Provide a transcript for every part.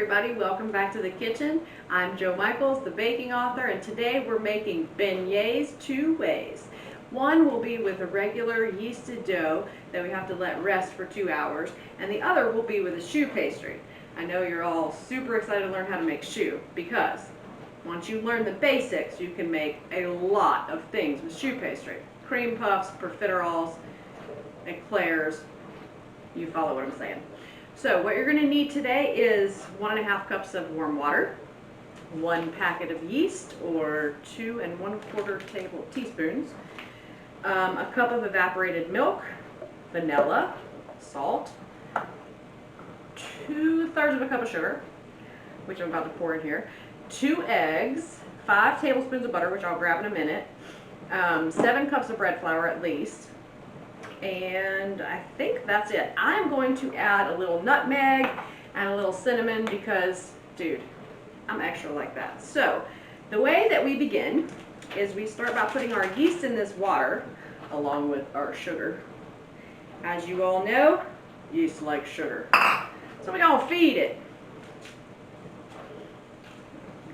everybody, welcome back to the kitchen. I'm Jo Michaels, the baking author, and today we're making beignets two ways. One will be with a regular yeasted dough that we have to let rest for 2 hours, and the other will be with a choux pastry. I know you're all super excited to learn how to make choux because once you learn the basics, you can make a lot of things with choux pastry. Cream puffs, profiteroles, eclairs, you follow what I'm saying. So what you're going to need today is 1.5 cups of warm water, 1 packet of yeast or 2 1/4 teaspoons, a cup of evaporated milk, vanilla, salt, 2/3 of a cup of sugar, which I'm about to pour in here, 2 eggs, 5 tablespoons of butter, which I'll grab in a minute, 7 cups of bread flour at least, and I think that's it. I'm going to add a little nutmeg and a little cinnamon because, dude, I'm extra like that. So the way that we begin is we start by putting our yeast in this water along with our sugar. As you all know, yeast likes sugar. So we're going to feed it.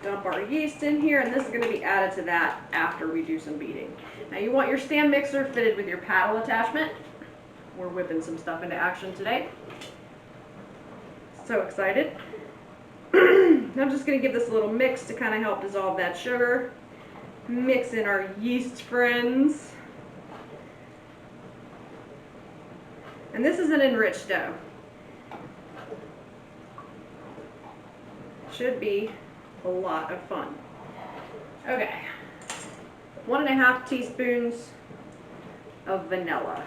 Dump our yeast in here, and this is going to be added to that after we do some beating. Now you want your stand mixer fitted with your paddle attachment. We're whipping some stuff into action today. So excited. I'm just going to give this a little mix to kind of help dissolve that sugar. Mix in our yeast friends. And this is an enriched dough. Should be a lot of fun. Okay, 1.5 teaspoons of vanilla,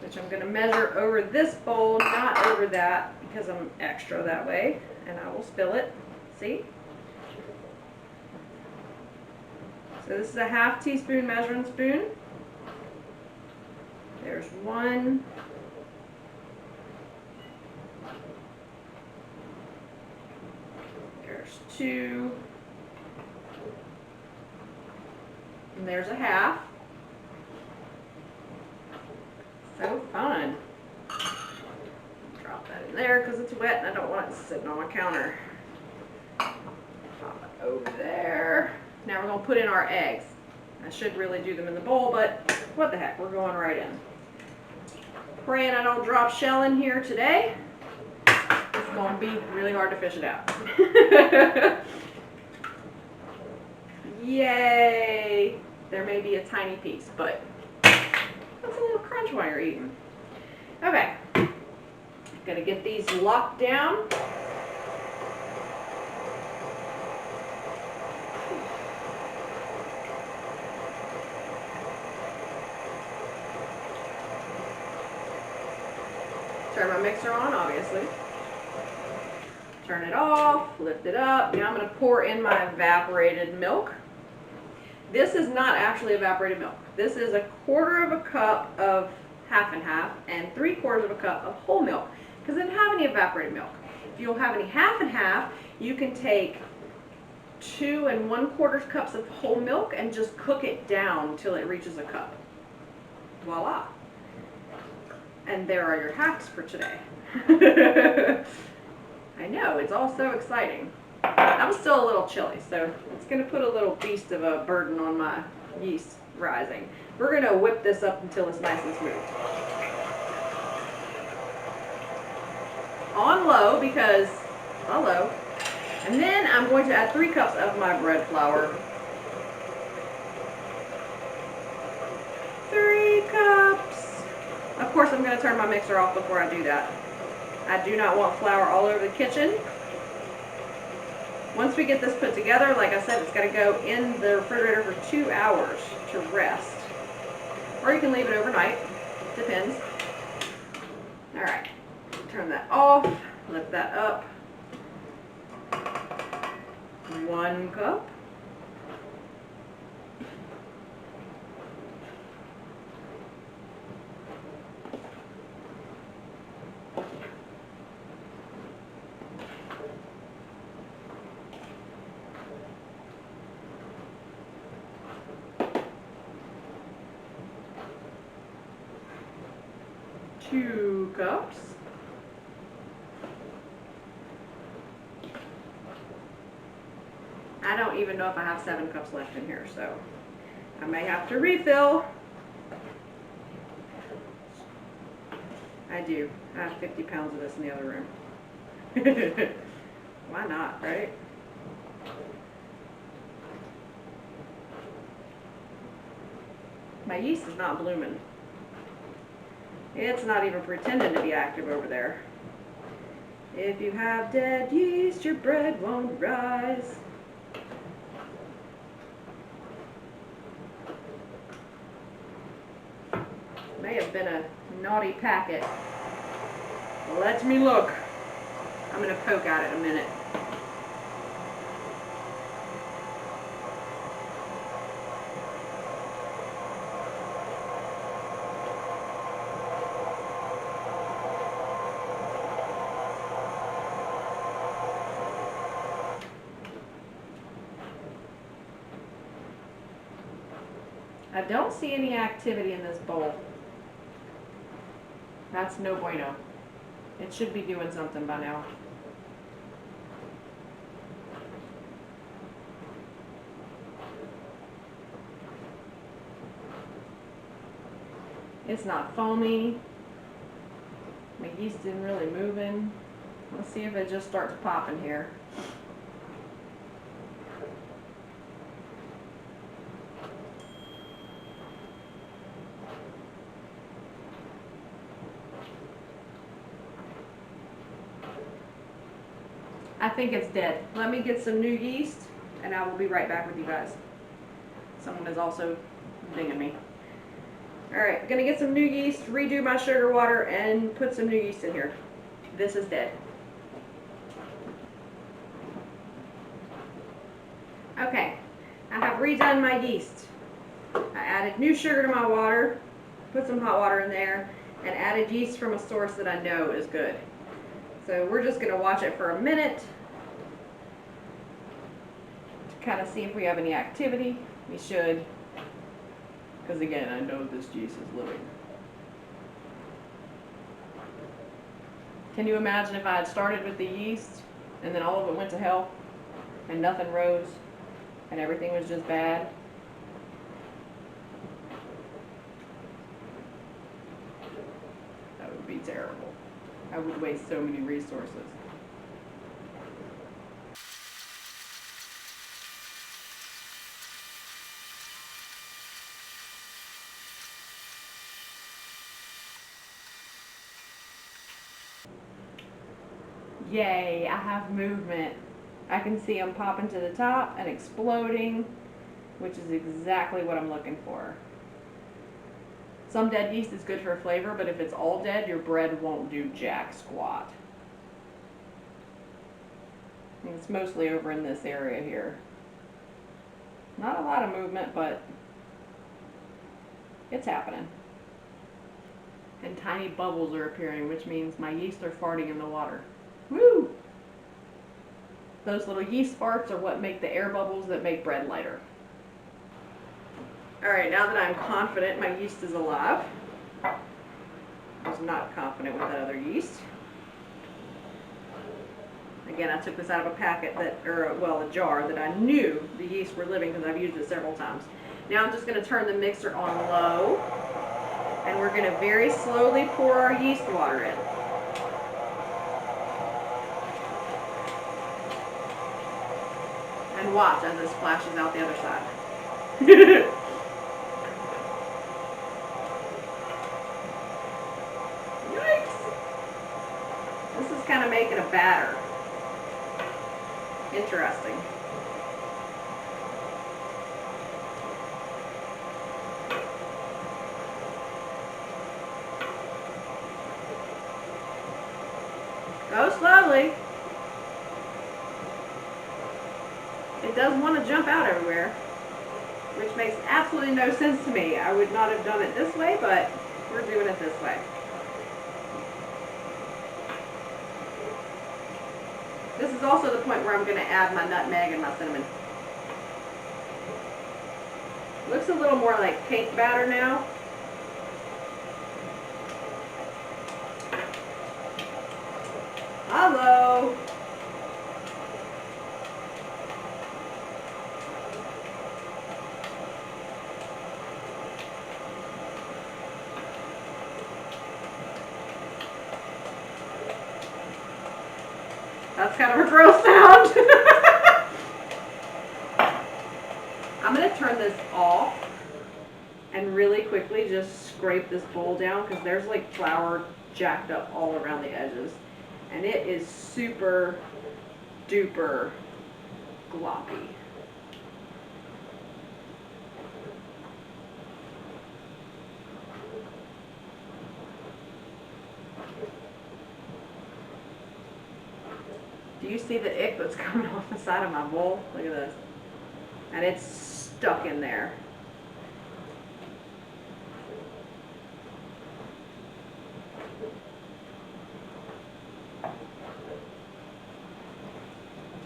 which I'm going to measure over this bowl, not over that, because I'm extra that way, and I will spill it. See? So this is a 1/2 teaspoon measuring spoon. There's 1. There's 2. And there's a 1/2. So fun. Drop that in there because it's wet and I don't want it sitting on my counter. Pop it over there. Now we're going to put in our eggs. I should really do them in the bowl, but what the heck, we're going right in. Praying I don't drop shell in here today. It's going to be really hard to fish it out. Yay! There may be a tiny piece, but that's a little crunch while you're eating. Okay, gonna get these locked down. Turn my mixer on, obviously. Turn it off, lift it up. Now I'm going to pour in my evaporated milk. This is not actually evaporated milk. This is 1/4 cup of half and half and 3/4 cup of whole milk because I didn't have any evaporated milk. If you don't have any half and half, you can take 2 1/4 cups of whole milk and just cook it down till it reaches a cup. Voila. And there are your hacks for today. I know, it's all so exciting. I'm still a little chilly, so it's going to put a little beast of a burden on my yeast rising. We're going to whip this up until it's nice and smooth. On low because, hello. And then I'm going to add 3 cups of my bread flour. 3 cups. Of course, I'm going to turn my mixer off before I do that. I do not want flour all over the kitchen. Once we get this put together, like I said, it's got to go in the refrigerator for 2 hours to rest. Or you can leave it overnight. Depends. Alright. Turn that off. Lift that up. 1 cup. Two cups. I don't even know if I have 7 cups left in here, so I may have to refill. I do. I have 50 pounds of this in the other room. Why not, right? My yeast is not blooming. It's not even pretending to be active over there. If you have dead yeast, your bread won't rise. May have been a naughty packet. Let me look. I'm going to poke at it a minute. I don't see any activity in this bowl. That's no bueno. It should be doing something by now. It's not foamy. My yeast isn't really moving. Let's see if it just starts popping here. I think it's dead. Let me get some new yeast and I will be right back with you guys. Someone is also dinging me. Alright, gonna get some new yeast, redo my sugar water, and put some new yeast in here. This is dead. Okay, I have redone my yeast. I added new sugar to my water, put some hot water in there, and added yeast from a source that I know is good. So we're just going to watch it for a minute to kind of see if we have any activity. We should, because again, I know this yeast is living. Can you imagine if I had started with the yeast and then all of it went to hell and nothing rose and everything was just bad? That would be terrible. I would waste so many resources. Yay, I have movement. I can see them popping to the top and exploding, which is exactly what I'm looking for. Some dead yeast is good for flavor, but if it's all dead, your bread won't do jack squat. And it's mostly over in this area here. Not a lot of movement, but it's happening. And tiny bubbles are appearing, which means my yeast are farting in the water. Woo! Those little yeast farts are what make the air bubbles that make bread lighter. Alright, now that I'm confident my yeast is alive, I was not confident with that other yeast. Again, I took this out of a packet a jar that I knew the yeast were living because I've used it several times. Now I'm just going to turn the mixer on low, and we're going to very slowly pour our yeast water in. And watch as it splashes out the other side. Kind of making a batter. Interesting. Go slowly. It does want to jump out everywhere, which makes absolutely no sense to me. I would not have done it this way, but we're doing it this way. This is also the point where I'm going to add my nutmeg and my cinnamon. Looks a little more like cake batter now. Hello. That's kind of a gross sound. I'm going to turn this off and really quickly just scrape this bowl down because there's like flour jacked up all around the edges. And it is super duper gloppy. Do you see the ick that's coming off the side of my bowl? Look at this. And it's stuck in there.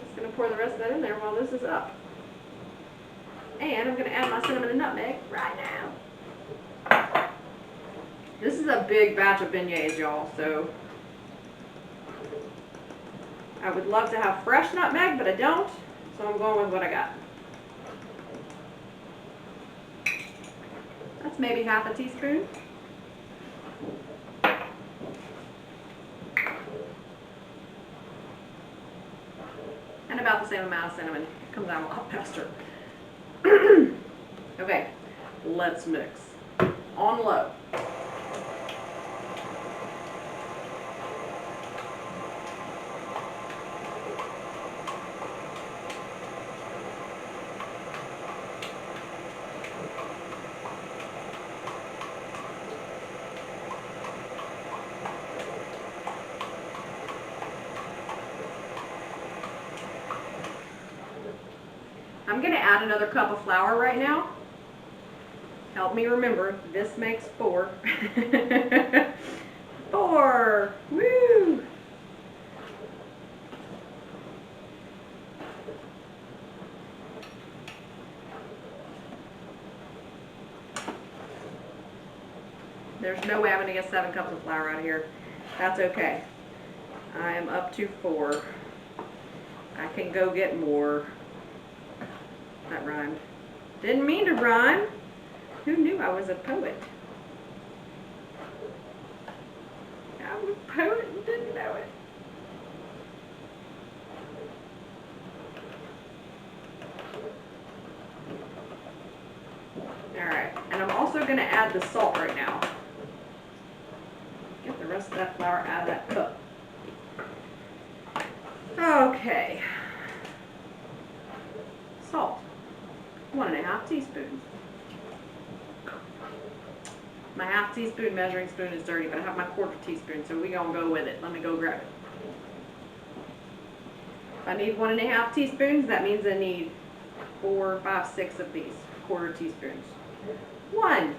Just going to pour the rest of that in there while this is up. And I'm going to add my cinnamon and nutmeg right now. This is a big batch of beignets, y'all, so I would love to have fresh nutmeg, but I don't, so I'm going with what I got. That's maybe half a teaspoon. And about the same amount of cinnamon. It comes out a lot faster. Okay, let's mix. On low. I'm going to add another cup of flour right now. Help me remember, this makes 4. 4! Woo! There's no way I'm going to get 7 cups of flour out of here. That's okay. I am up to 4. I can go get more. That rhymed. Didn't mean to rhyme. Who knew I was a poet? I'm a poet and didn't know it. Alright, and I'm also going to add the salt right now. Get the rest of that flour out of that cup. Okay. Salt. 1½ teaspoons. My ½ teaspoon measuring spoon is dirty, but I have my 1/4 teaspoon, so we're going to go with it. Let me go grab it. If I need 1½ teaspoons, that means I need 4, 5, 6 of these 1/4 teaspoons. 1,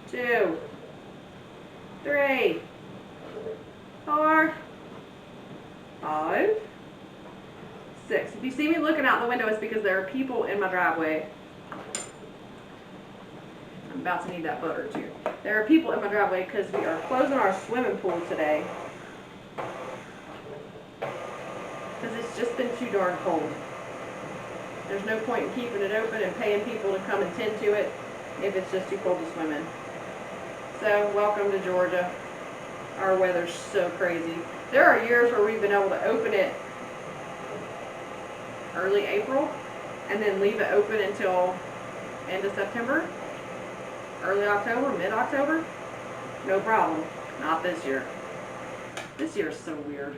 2, 3, 4, 5, 6. If you see me looking out the window, it's because there are people in my driveway. I'm about to need that butter too. There are people in my driveway because we are closing our swimming pool today. Because it's just been too darn cold. There's no point in keeping it open and paying people to come and tend to it if it's just too cold to swim in. So, welcome to Georgia. Our weather's so crazy. There are years where we've been able to open it early April and then leave it open until end of September, early October, mid-October. No problem. Not this year. This year is so weird.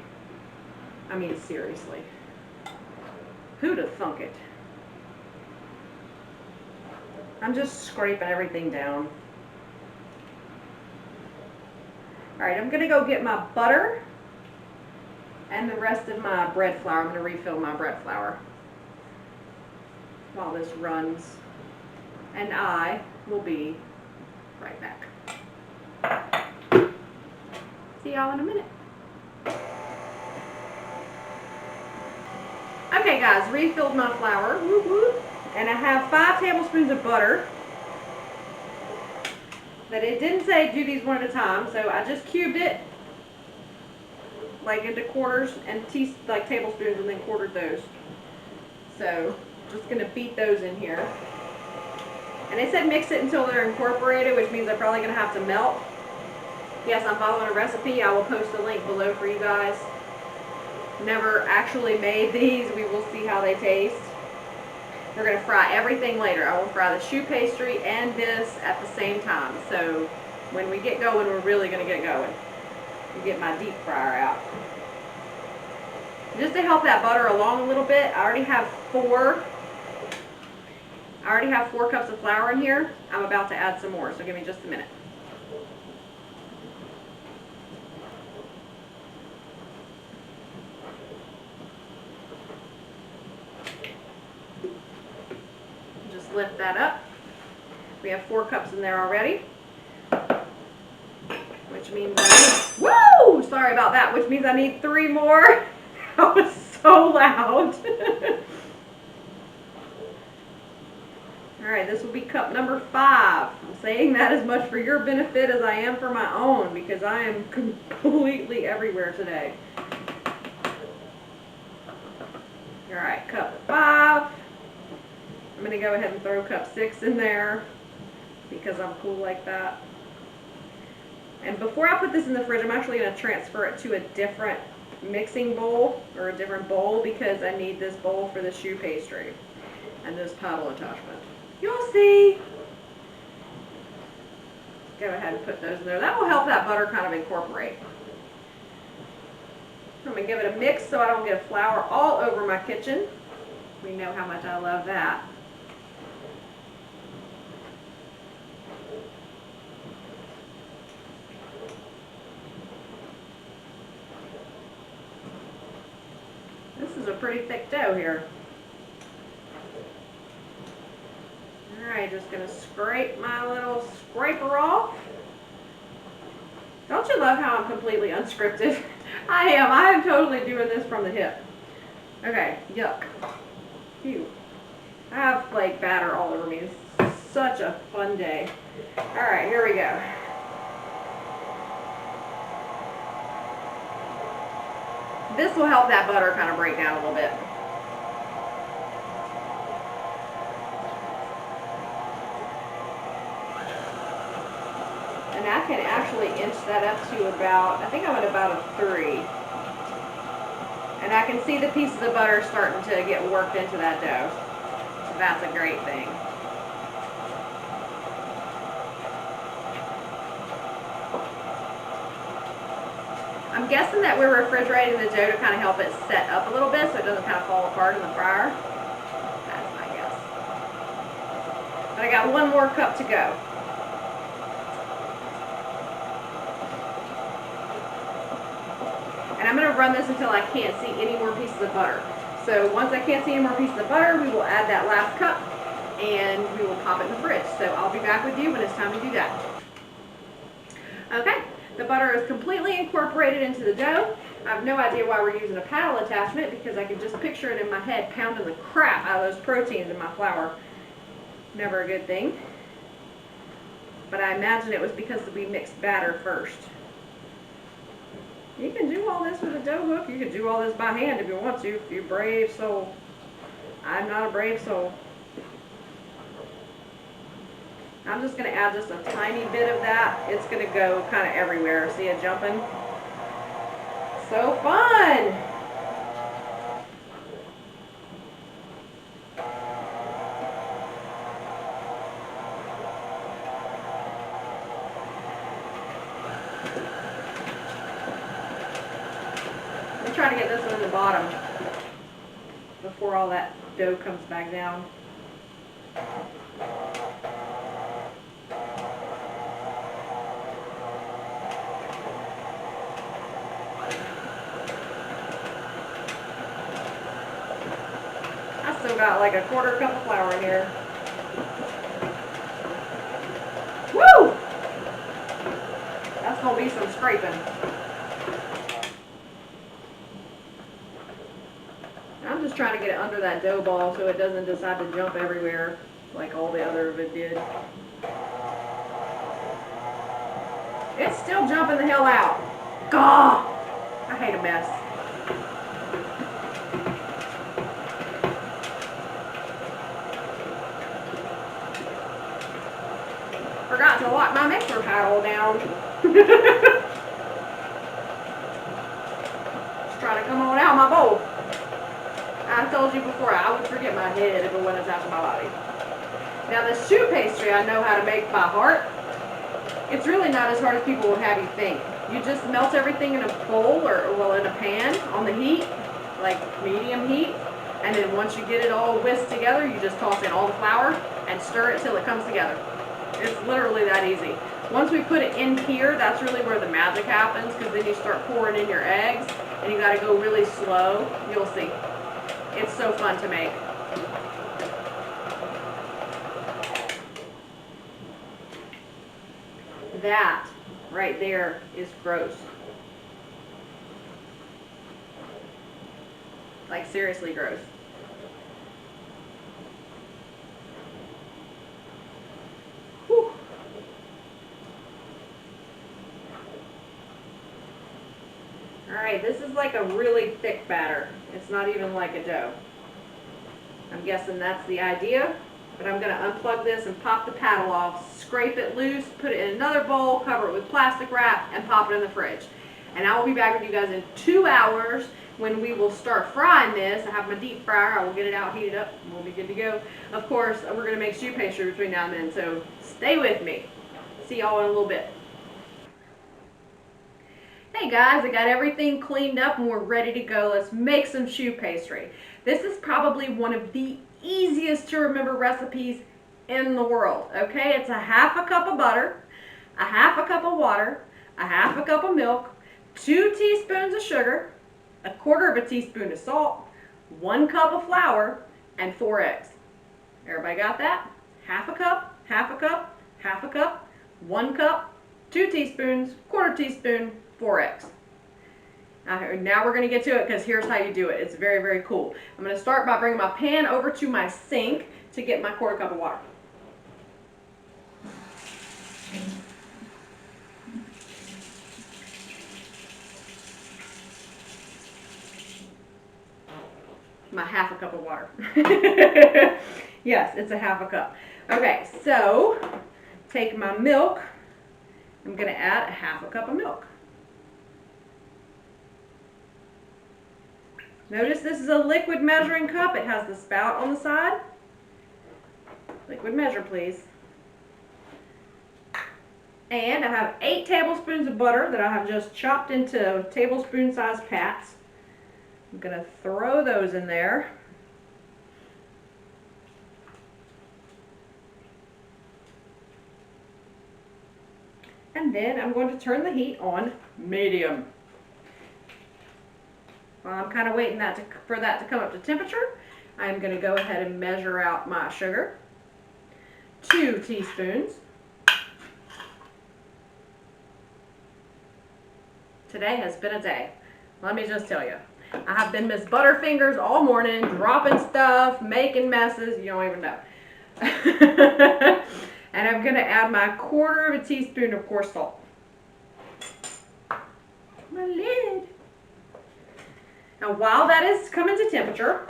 I mean, seriously. Who'd have thunk it? I'm just scraping everything down. Alright, I'm going to go get my butter and the rest of my bread flour. I'm going to refill my bread flour while this runs. And I will be right back. See y'all in a minute. Okay guys, refilled my flour. Whoop, whoop. And I have 5 tablespoons of butter. But it didn't say do these one at a time, so I just cubed it like into quarters and like tablespoons and then quartered those. So just gonna beat those in here. And they said mix it until they're incorporated, which means they're probably gonna have to melt. Yes, I'm following a recipe. I will post a link below for you guys. never actually made these. We will see how they taste. We're going to fry everything later. I will fry the choux pastry and this at the same time. So when we get going, we're really going to get going. You get my deep fryer out. Just to help that butter along a little bit, I already have 4 cups of flour in here. I'm about to add some more, so give me just a minute. Just lift that up. We have 4 cups in there already, which means woo! Sorry about that, which means I need 3 more. That was so loud. Alright, this will be cup number 5. I'm saying that as much for your benefit as I am for my own, because I am completely everywhere today. Alright, cup 5. I'm going to go ahead and throw cup 6 in there, because I'm cool like that. And before I put this in the fridge, I'm actually going to transfer it to a different mixing bowl, or a different bowl, because I need this bowl for the choux pastry and this paddle attachment. You'll see. Go ahead and put those in there. That will help that butter kind of incorporate. I'm going to give it a mix so I don't get flour all over my kitchen. We know how much I love that. This is a pretty thick dough here. Alright, just going to scrape my little scraper off. Don't you love how I'm completely unscripted? I am totally doing this from the hip. Okay, yuck. Phew. I have like batter all over me. It's such a fun day. Alright, here we go. This will help that butter kind of break down a little bit. And I can actually inch that up to about, I think I'm at about a 3. And I can see the pieces of butter starting to get worked into that dough. So that's a great thing. I'm guessing that we're refrigerating the dough to kind of help it set up a little bit so it doesn't kind of fall apart in the fryer. That's my guess. But I got 1 more cup to go. And I'm going to run this until I can't see any more pieces of butter. So once I can't see any more pieces of butter, we will add that last cup and we will pop it in the fridge. So I'll be back with you when it's time to do that. Okay, the butter is completely incorporated into the dough. I have no idea why we're using a paddle attachment, because I can just picture it in my head pounding the crap out of those proteins in my flour. Never a good thing. But I imagine it was because we mixed batter first. You can do all this with a dough hook. You can do all this by hand if you want to, if you're a brave soul. I'm not a brave soul. I'm just going to add just a tiny bit of that. It's going to go kind of everywhere. See it jumping? So fun! Try to get this one in the bottom before all that dough comes back down. I still got like a 1/4 cup of flour in here. Woo! That's gonna be some scraping. I'm just trying to get it under that dough ball so it doesn't decide to jump everywhere like all the other of it did. It's still jumping the hell out. Gah! I hate a mess. Forgot to lock my mixer paddle down. It's trying to come on out my bowl. I told you before, I would forget my head if it wasn't attached to my body. Now the choux pastry I know how to make by heart. It's really not as hard as people would have you think. You just melt everything in a bowl or well, in a pan on the heat, like medium heat. And then once you get it all whisked together, you just toss in all the flour and stir it till it comes together. It's literally that easy. Once we put it in here, that's really where the magic happens, because then you start pouring in your eggs and you gotta go really slow. You'll see. It's so fun to make. That right there is gross. Like seriously gross. Whew. Alright, this is like a really thick batter. It's not even like a dough. I'm guessing that's the idea. But I'm going to unplug this and pop the paddle off, scrape it loose, put it in another bowl, cover it with plastic wrap, and pop it in the fridge. And I will be back with you guys in 2 hours when we will start frying this. I have my deep fryer. I will get it out, heat it up, and we'll be good to go. Of course, we're going to make choux pastry between now and then, so stay with me. See y'all in a little bit. Hey guys, I got everything cleaned up and we're ready to go. Let's make some choux pastry. This is probably one of the easiest to remember recipes in the world. Okay, it's a half a cup of butter, a half a cup of water, a half a cup of milk, 2 teaspoons of sugar, a quarter of a teaspoon of salt, 1 cup of flour, and 4 eggs. Everybody got that? Half a cup, half a cup, half a cup, 1 cup, 2 teaspoons, quarter teaspoon, 4 eggs. Now we're going to get to it, because here's how you do it. It's very, very cool. I'm going to start by bringing my pan over to my sink to get my quarter cup of water. My half a cup of water. Yes, it's a half a cup. Okay, so take my milk. I'm going to add a half a cup of milk. Notice this is a liquid measuring cup. It has the spout on the side. Liquid measure, please. And I have 8 tablespoons of butter that I have just chopped into tablespoon-sized pats. I'm going to throw those in there. And then I'm going to turn the heat on medium. While I'm kind of waiting for that to come up to temperature, I'm going to go ahead and measure out my sugar. 2 teaspoons. Today has been a day. Let me just tell you. I have been Miss Butterfingers all morning, dropping stuff, making messes. You don't even know. And I'm going to add my quarter of a teaspoon of coarse salt. My lid. Now while that is coming to temperature,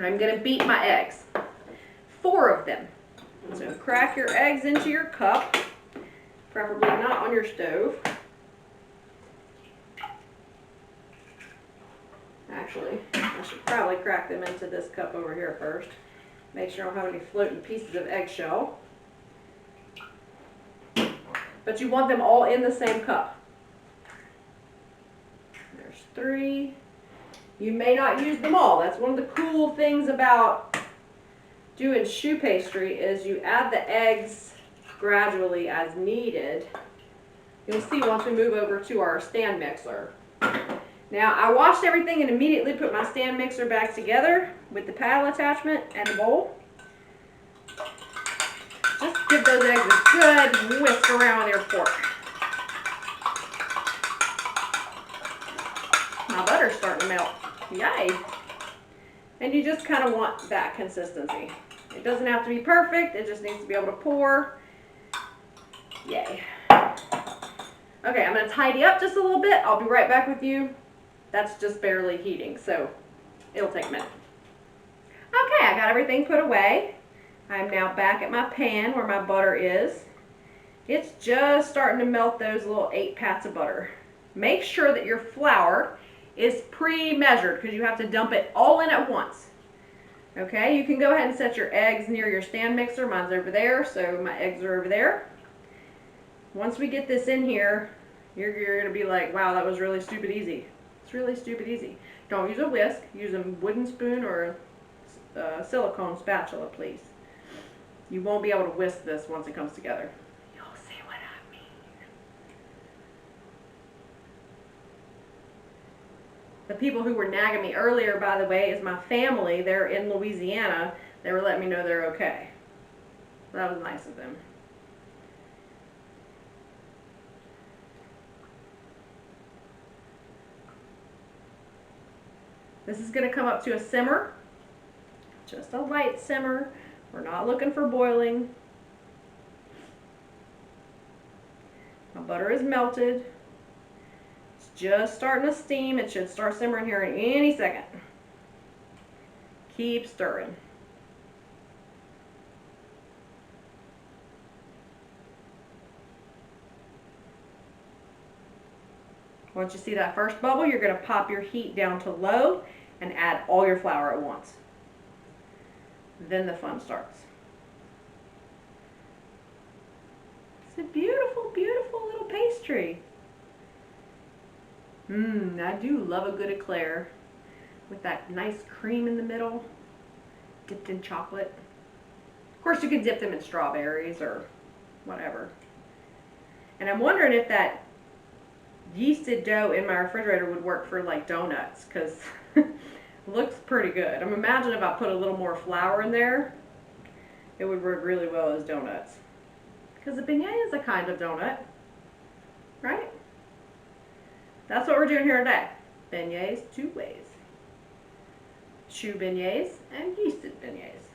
I'm going to beat my eggs. 4 of them. So crack your eggs into your cup, preferably not on your stove. Actually, I should probably crack them into this cup over here first. Make sure I don't have any floating pieces of eggshell. But you want them all in the same cup. There's 3. You may not use them all. That's one of the cool things about doing choux pastry is you add the eggs gradually as needed. You'll see once we move over to our stand mixer. Now I washed everything and immediately put my stand mixer back together with the paddle attachment and the bowl. Just give those eggs a good whisk around with your fork. My butter's starting to melt. Yay! And you just kind of want that consistency. It doesn't have to be perfect, it just needs to be able to pour. Yay. Okay, I'm going to tidy up just a little bit. I'll be right back with you. That's just barely heating, so it'll take a minute. Okay, I got everything put away. I'm now back at my pan where my butter is. It's just starting to melt those little 8 pats of butter. Make sure that your flour is pre-measured because you have to dump it all in at once. Okay, you can go ahead and set your eggs near your stand mixer. Mine's over there, so my eggs are over there. Once we get this in here, you're going to be like, wow, that was really stupid easy. It's really stupid easy. Don't use a whisk. Use a wooden spoon or a silicone spatula, please. You won't be able to whisk this once it comes together. You'll see what I mean. The people who were nagging me earlier, by the way, is my family. They're in Louisiana. They were letting me know they're okay. That was nice of them. This is going to come up to a simmer, just a light simmer. We're not looking for boiling. My butter is melted. It's just starting to steam. It should start simmering here in any second. Keep stirring. Once you see that first bubble, you're going to pop your heat down to low and add all your flour at once. Then the fun starts. It's a beautiful, beautiful little pastry. I do love a good eclair with that nice cream in the middle, dipped in chocolate. Of course, you can dip them in strawberries or whatever. And I'm wondering if that yeasted dough in my refrigerator would work for like donuts, because it looks pretty good. Imagine if I put a little more flour in there, it would work really well as donuts. Because a beignet is a kind of donut, right? That's what we're doing here today. Beignets two ways. Choux beignets and yeasted beignets.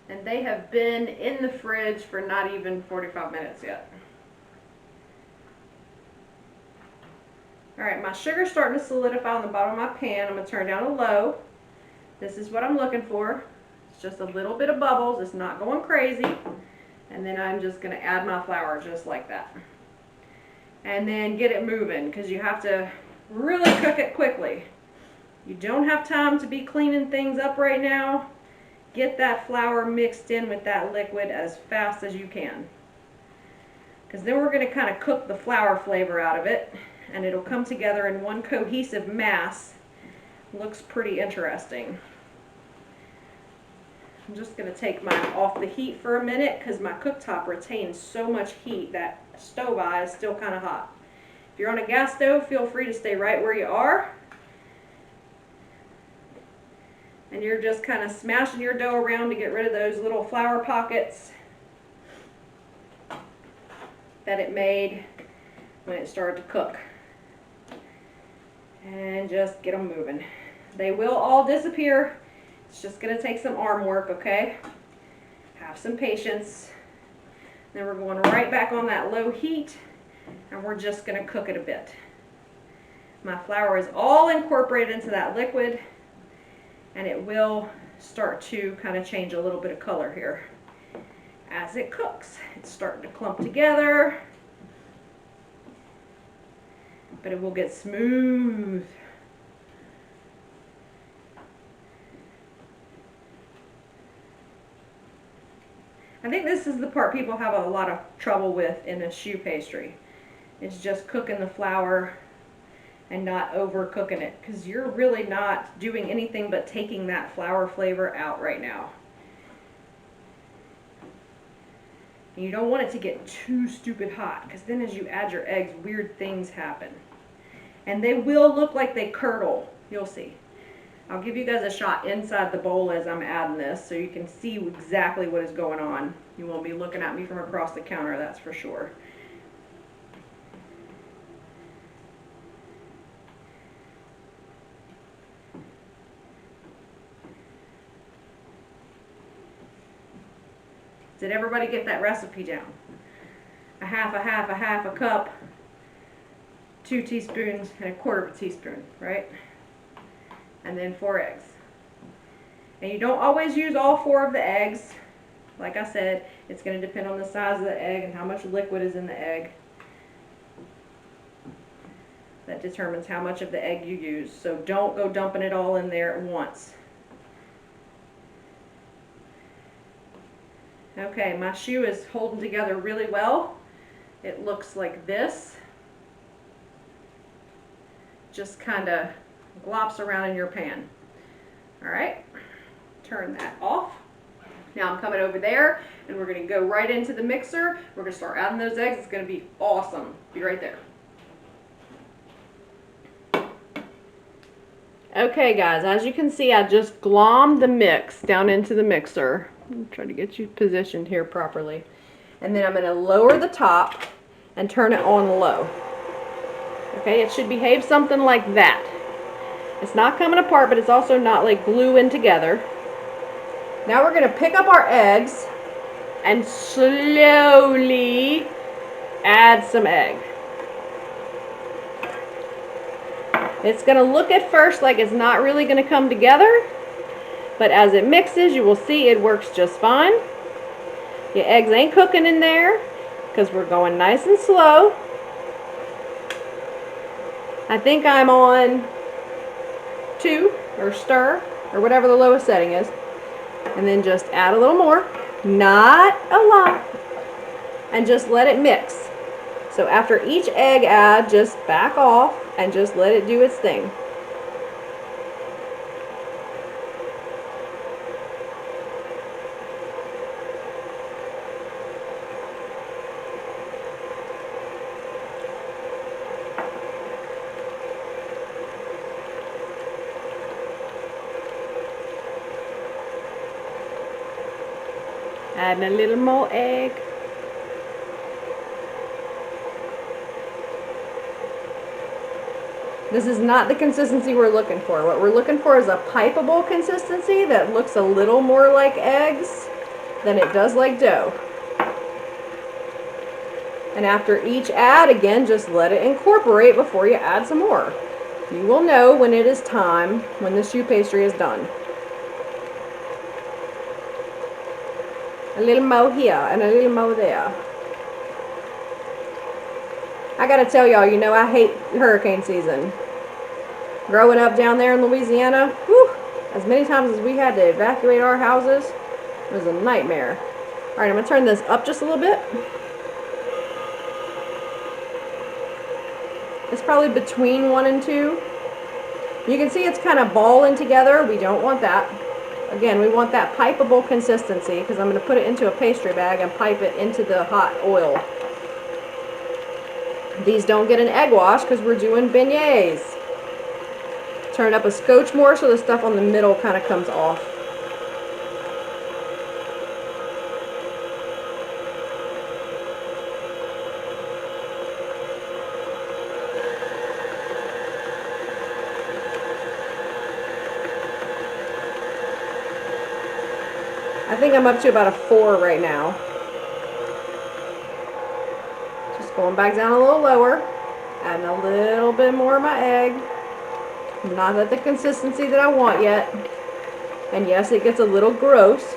And they have been in the fridge for not even 45 minutes yet. Alright, my sugar's starting to solidify on the bottom of my pan. I'm going to turn down to low. This is what I'm looking for. It's just a little bit of bubbles. It's not going crazy. And then I'm just going to add my flour just like that. And then get it moving, because you have to really cook it quickly. You don't have time to be cleaning things up right now. Get that flour mixed in with that liquid as fast as you can. Because then we're going to kind of cook the flour flavor out of it, and it'll come together in one cohesive mass. Looks pretty interesting. I'm just going to take mine off the heat for a minute, because my cooktop retains so much heat that stove eye is still kind of hot. If you're on a gas stove, feel free to stay right where you are. And you're just kind of smashing your dough around to get rid of those little flour pockets that it made when it started to cook. And just get them moving. They will all disappear. It's just going to take some arm work, okay? Have some patience. Then we're going right back on that low heat, and we're just going to cook it a bit. My flour is all incorporated into that liquid, and it will start to kind of change a little bit of color here as it cooks. It's starting to clump together, but it will get smooth. I think this is the part people have a lot of trouble with in a choux pastry. It's just cooking the flour and not overcooking it, because you're really not doing anything but taking that flour flavor out right now. And you don't want it to get too stupid hot, because then as you add your eggs, weird things happen. And they will look like they curdle. You'll see. I'll give you guys a shot inside the bowl as I'm adding this, so you can see exactly what is going on. You won't be looking at me from across the counter, that's for sure. Did everybody get that recipe down? A half, a cup, 2 teaspoons, and a quarter of a teaspoon, right? And then 4 eggs. And you don't always use all 4 of the eggs. Like I said, it's going to depend on the size of the egg and how much liquid is in the egg. That determines how much of the egg you use. So don't go dumping it all in there at once. Okay, my choux is holding together really well. It looks like this. Just kind of glops around in your pan. All right, turn that off. Now I'm coming over there and we're gonna go right into the mixer. We're gonna start adding those eggs. It's gonna be awesome. Be right there. Okay guys, as you can see, I just glommed the mix down into the mixer. I'm trying to get you positioned here properly. And then I'm gonna lower the top and turn it on low. Okay, it should behave something like that. It's not coming apart, but it's also not like gluing together. Now we're gonna pick up our eggs and slowly add some egg. It's going to look at first like it's not really going to come together, but as it mixes, you will see it works just fine. Your eggs ain't cooking in there because we're going nice and slow. I think I'm on 2 or stir or whatever the lowest setting is, and then just add a little more, not a lot, and just let it mix. So after each egg add, just back off and just let it do its thing. Adding a little more egg. This is not the consistency we're looking for. What we're looking for is a pipeable consistency that looks a little more like eggs than it does like dough. And after each add, again, just let it incorporate before you add some more. You will know when it is time, when the choux pastry is done. A little more here and a little more there. I gotta tell y'all, you know I hate hurricane season. Growing up down there in Louisiana, whew, as many times as we had to evacuate our houses, it was a nightmare. Alright, I'm gonna turn this up just a little bit. It's probably between 1 and 2. You can see it's kind of balling together. We don't want that. Again, we want that pipeable consistency because I'm going to put it into a pastry bag and pipe it into the hot oil. These don't get an egg wash because we're doing beignets. Turn it up a scotch more so the stuff on the middle kind of comes off. I think I'm up to about a 4 right now. Just going back down a little lower, adding a little bit more of my egg. Not at the consistency that I want yet. And yes, it gets a little gross.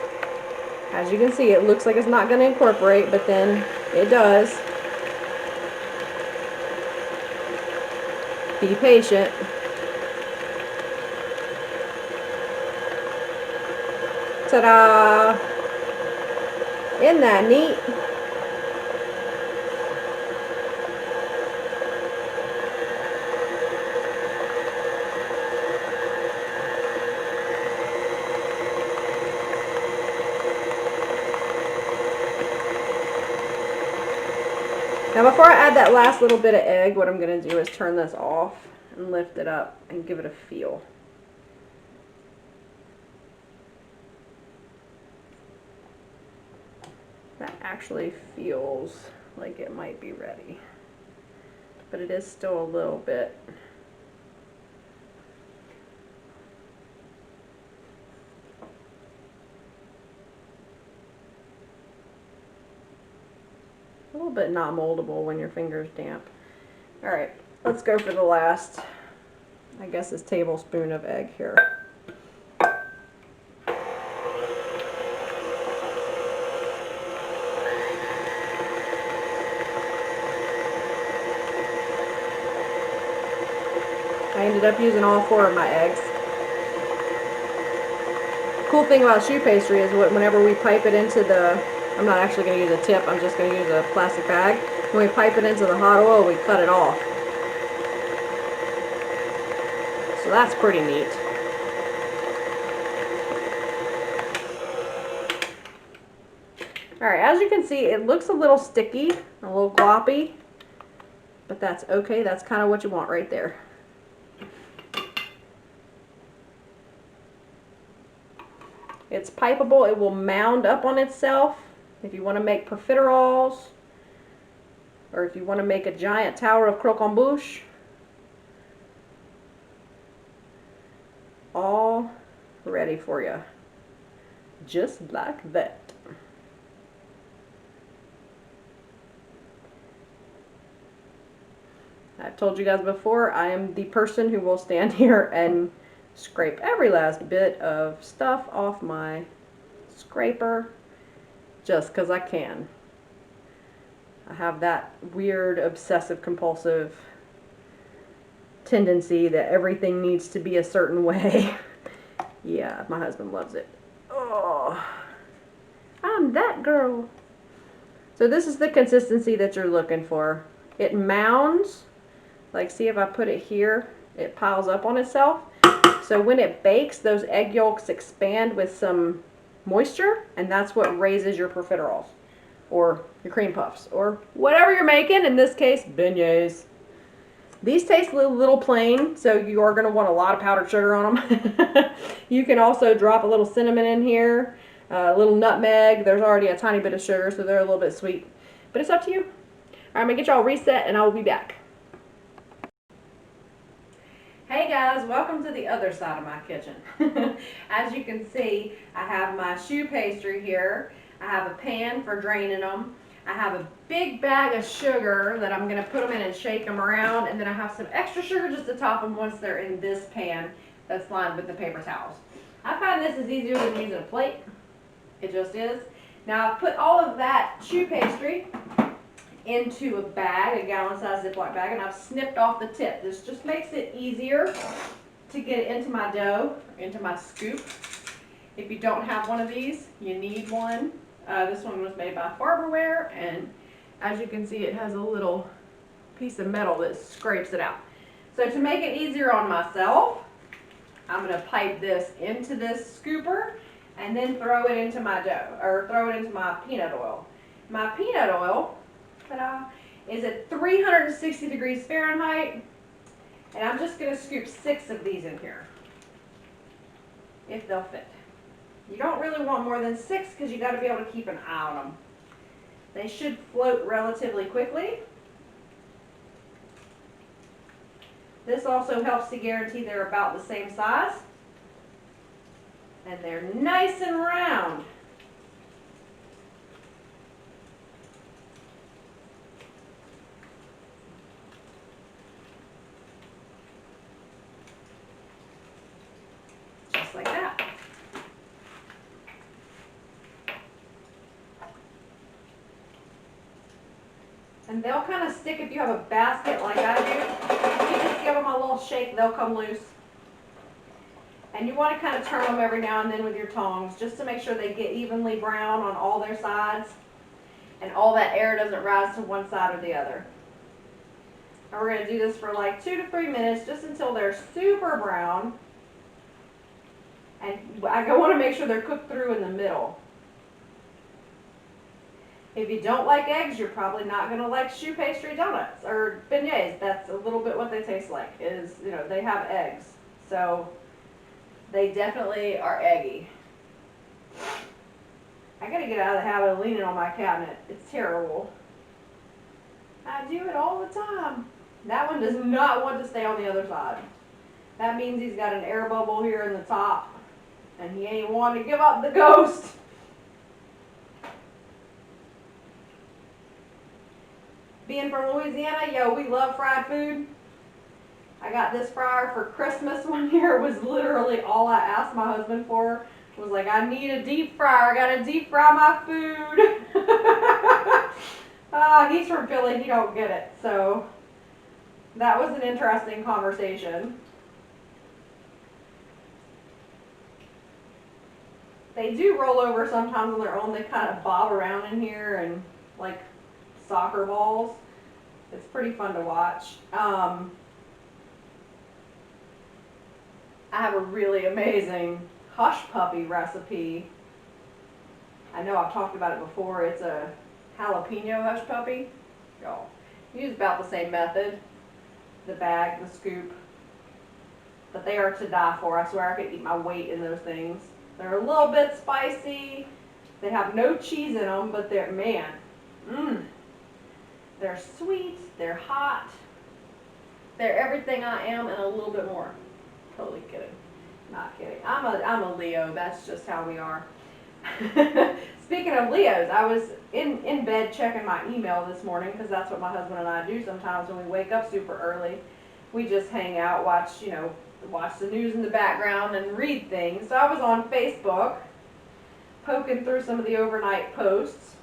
As you can see, it looks like it's not going to incorporate, but then it does. Be patient. Ta-da! Isn't that neat? Now before I add that last little bit of egg, what I'm going to do is turn this off and lift it up and give it a feel. That actually feels like it might be ready, but it is still a little bit. A little bit not moldable when your finger's damp. Alright, let's go for the last, I guess, this tablespoon of egg here. I ended up using all 4 of my eggs. Cool thing about choux pastry is whenever we pipe it into the I'm not actually going to use a tip, I'm just going to use a plastic bag. When we pipe it into the hot oil, we cut it off. So that's pretty neat. Alright, as you can see, it looks a little sticky, a little gloppy, but that's okay. That's kind of what you want right there. It's pipeable. It will mound up on itself if you want to make profiteroles, or if you want to make a giant tower of croquembouche. All ready for you. Just like that. I've told you guys before, I am the person who will stand here and scrape every last bit of stuff off my scraper just because I can. I have that weird obsessive compulsive tendency that everything needs to be a certain way. Yeah, my husband loves it. Oh, I'm that girl. So this is the consistency that you're looking for. It mounds. Like, see, if I put it here, it piles up on itself. So when it bakes, those egg yolks expand with some moisture, and that's what raises your profiteroles, or your cream puffs, or whatever you're making. In this case, beignets. These taste a little plain, so you are going to want a lot of powdered sugar on them. You can also drop a little cinnamon in here, a little nutmeg. There's already a tiny bit of sugar, so they're a little bit sweet. But it's up to you. All right, I'm going to get y'all reset, and I will be back. Hey guys, welcome to the other side of my kitchen. As you can see, I have my choux pastry here. I have a pan for draining them. I have a big bag of sugar that I'm going to put them in and shake them around, and then I have some extra sugar just to top them once they're in this pan that's lined with the paper towels. I find this is easier than using a plate. It just is. Now I've put all of that choux pastry into a bag, a gallon-sized Ziploc bag, and I've snipped off the tip. This just makes it easier to get it into my dough, into my scoop. If you don't have one of these, you need one. This one was made by Farberware, and as you can see, it has a little piece of metal that scrapes it out. So to make it easier on myself, I'm going to pipe this into this scooper and then throw it into my dough, or throw it into my peanut oil. My peanut oil is at 360 degrees Fahrenheit, and I'm just going to scoop 6 of these in here, if they'll fit. You don't really want more than 6 because you got to be able to keep an eye on them. They should float relatively quickly. This also helps to guarantee they're about the same size, and they're nice and round. Just like that. And they'll kind of stick if you have a basket like I do. You just give them a little shake, they'll come loose. And you want to kind of turn them every now and then with your tongs just to make sure they get evenly brown on all their sides and all that air doesn't rise to one side or the other. And we're going to do this for like 2 to 3 minutes just until they're super brown. And I want to make sure they're cooked through in the middle. If you don't like eggs, you're probably not going to like choux pastry donuts or beignets. That's a little bit what they taste like, is, you know, they have eggs. So they definitely are eggy. I got to get out of the habit of leaning on my cabinet. It's terrible. I do it all the time. That one does not want to stay on the other side. That means he's got an air bubble here in the top, and he ain't wanting to give up the ghost. Being from Louisiana, yo, we love fried food. I got this fryer for Christmas one year. It was literally all I asked my husband for. It was like, I need a deep fryer. I gotta deep fry my food. He's from Philly. He don't get it. So that was an interesting conversation. They do roll over sometimes on their own. They kind of bob around in here and like soccer balls. It's pretty fun to watch. I have a really amazing hush puppy recipe. I know I've talked about it before. It's a jalapeno hush puppy. Y'all, use about the same method. The bag, the scoop. But they are to die for. I swear I could eat my weight in those things. They're a little bit spicy. They have no cheese in them, but they're, man, they're sweet, they're hot. They're everything I am and a little bit more. Totally kidding. Not kidding. I'm a Leo. That's just how we are. Speaking of Leos, I was in bed checking my email this morning because that's what my husband and I do sometimes when we wake up super early. We just hang out, watch the news in the background and read things. So I was on Facebook poking through some of the overnight posts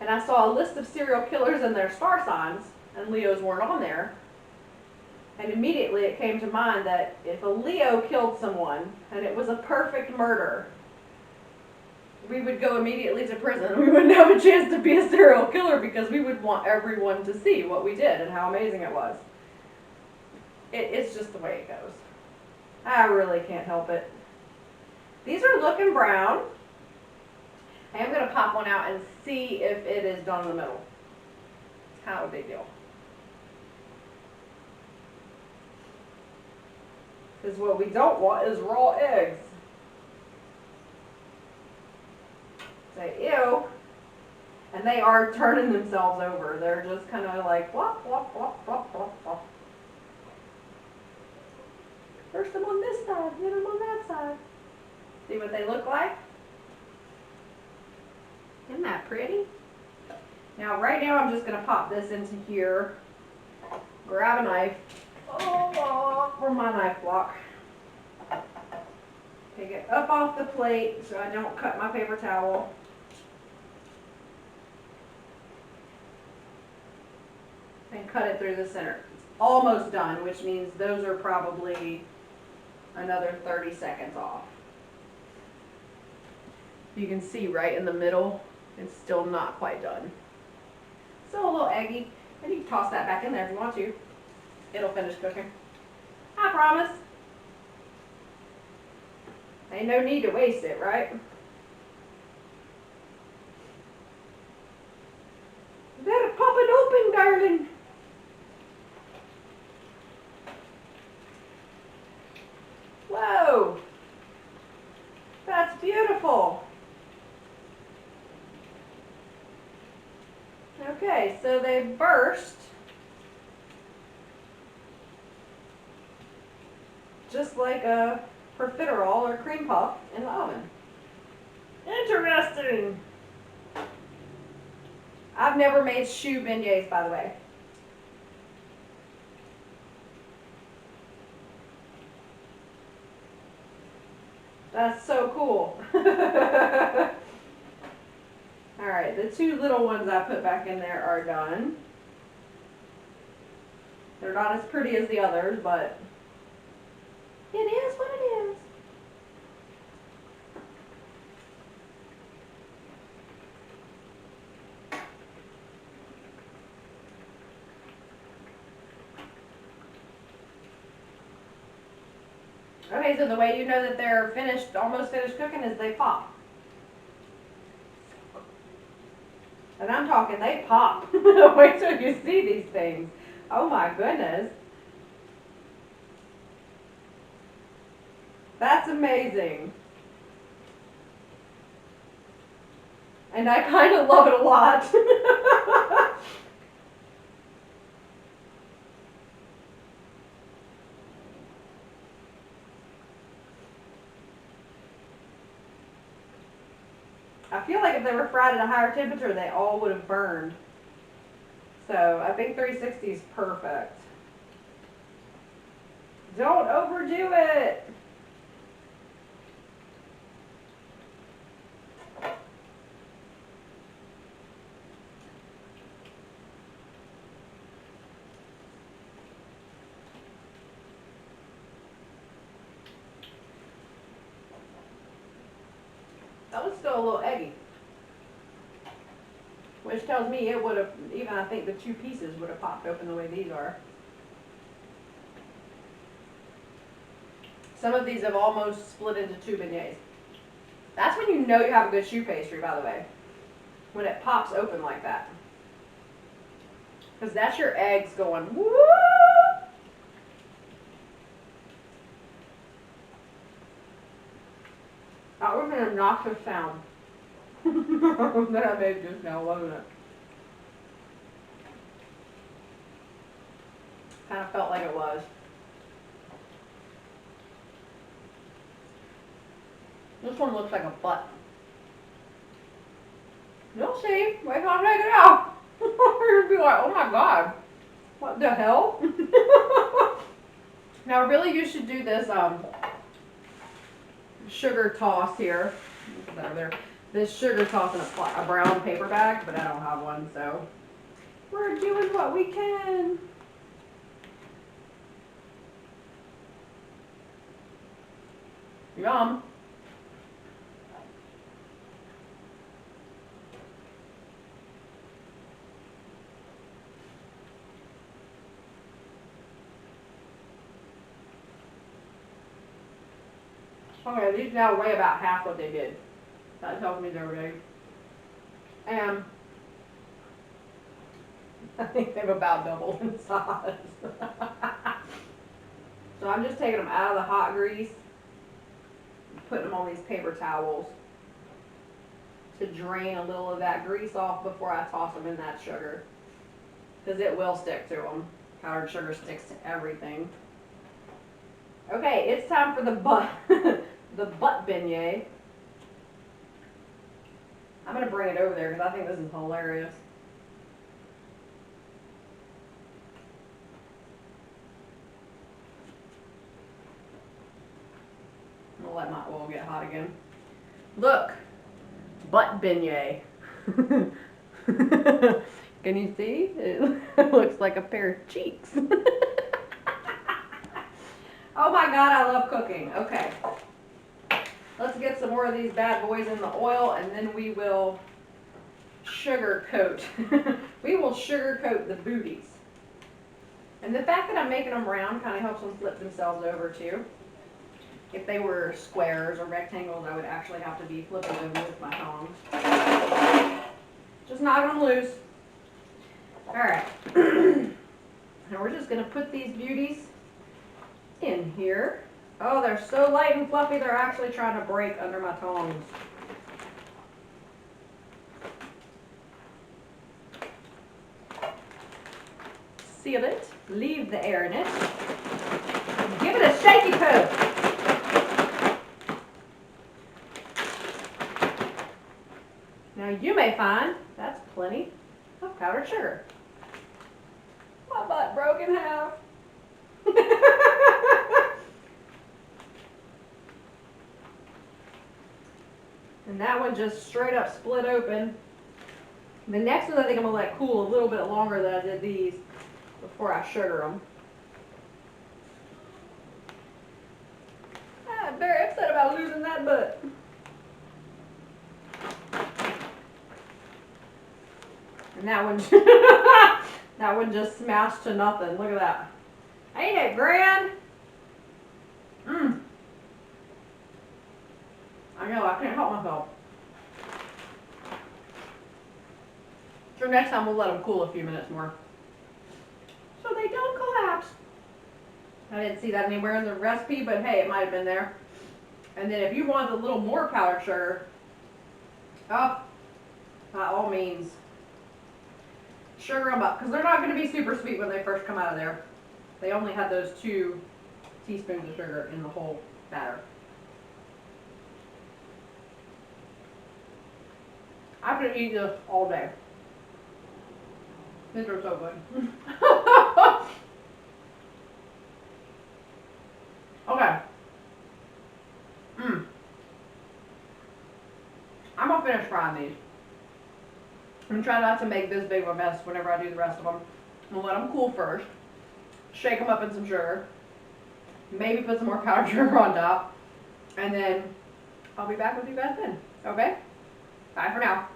and I saw a list of serial killers and their star signs, and Leos weren't on there. And immediately it came to mind that if a Leo killed someone and it was a perfect murder, we would go immediately to prison. We wouldn't have a chance to be a serial killer because we would want everyone to see what we did and how amazing it was. It's just the way it goes. I really can't help it. These are looking brown. I am going to pop one out and see if it is done in the middle. It's kind of a big deal. Because what we don't want is raw eggs. Say, ew. And they are turning themselves over. They're just kind of like, whop, whop, whop, whop, whop, whop. First them on this side, then them on that side. See what they look like? Isn't that pretty? Now, right now, I'm just going to pop this into here. Grab a knife. Oh, for my knife block. Take it up off the plate so I don't cut my paper towel. And cut it through the center. It's almost done, which means those are probably another 30 seconds off. You can see right in the middle, it's still not quite done. Still a little eggy, and you can toss that back in there if you want to. It'll finish cooking. I promise. Ain't no need to waste it, right? You better pop it open, darling. Whoa. That's beautiful. Okay, so they burst just like a profiterole or cream puff in the oven. Interesting. I've never made choux beignets, by the way. That's so cool. Alright, the two little ones I put back in there are done. They're not as pretty as the others, but it is what it is. Okay, so the way you know that they're finished, almost finished cooking is they pop. And I'm talking, they pop. Wait till you see these things. Oh my goodness. That's amazing. And I kind of love it a lot. I feel like if they were fried at a higher temperature, they all would have burned. So I think 360 is perfect. Don't overdo it. That was still a little eggy. Which tells me it would have, even I think the two pieces would have popped open the way these are. Some of these have almost split into two beignets. That's when you know you have a good choux pastry, by the way. When it pops open like that. Because that's your eggs going, woo! That was an obnoxious sound that I made just now, wasn't it? Kind of felt like it was. This one looks like a butt. You'll see. Wait till I take it out. You'll be like, oh my god. What the hell? Now really you should do this sugar toss here. Over there. This sugar toss in a brown paper bag, but I don't have one, so we're doing what we can. Yum. Okay, these now weigh about half what they did. That tells me they're big. And I think they've about doubled in size. So I'm just taking them out of the hot grease, putting them on these paper towels to drain a little of that grease off before I toss them in that sugar. Because it will stick to them. Powdered sugar sticks to everything. Okay, it's time for the butt, the butt beignet. I'm going to bring it over there because I think this is hilarious. I'm going to let my oil get hot again. Look, butt beignet. Can you see? It looks like a pair of cheeks. Oh my god, I love cooking. Okay. Let's get some more of these bad boys in the oil and then we will sugarcoat. We will sugarcoat the booties. And the fact that I'm making them round kind of helps them flip themselves over too. If they were squares or rectangles, I would actually have to be flipping them with my tongs. Just knocking them loose. Alright. Now we're just going to put these beauties in here. Oh, they're so light and fluffy, they're actually trying to break under my tongs. Seal it, leave the air in it, give it a shaky poke. Now you may find that's plenty of powdered sugar. My butt broke in half. And that one just straight up split open. The next one I think I'm going to let cool a little bit longer than I did these before I sugar them. I'm very upset about losing that butt. And that one, that one just smashed to nothing. Look at that. Ain't it grand? Mmm. I know, I can't help myself. So next time we'll let them cool a few minutes more. So they don't collapse. I didn't see that anywhere in the recipe, but hey, it might have been there. And then if you want a little more powdered sugar, oh, by all means, sugar them up. Because they're not going to be super sweet when they first come out of there. They only had those 2 teaspoons of sugar in the whole batter. I could eat this all day. These are so good. Okay. I'm gonna finish frying these. I'm gonna try not to make this big of a mess whenever I do the rest of them. I'm gonna let them cool first. Shake them up in some sugar. Maybe put some more powdered sugar on top. And then I'll be back with you guys then. Okay? Bye for now.